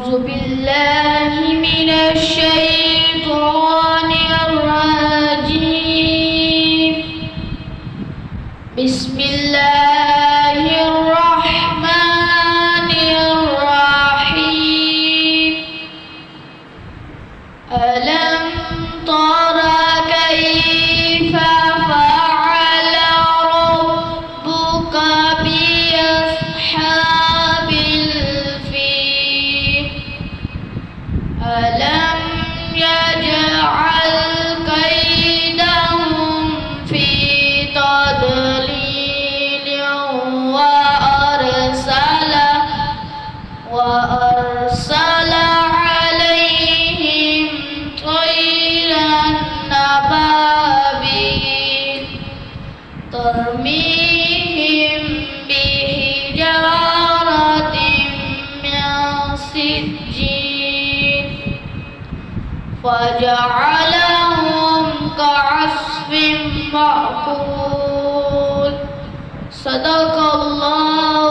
أعوذ بالله من الشيطان الرجيم. بسم الله الرحمن الرحيم. ألم تر كيف فعل ربك بأصحاب الفيل؟ ألم يجعل كيدهم في تضليل وأرسل عليهم طيرا أبابيل ترميهم بحجارة من سجيل فجعلهم كعصف مأكول. صدق الله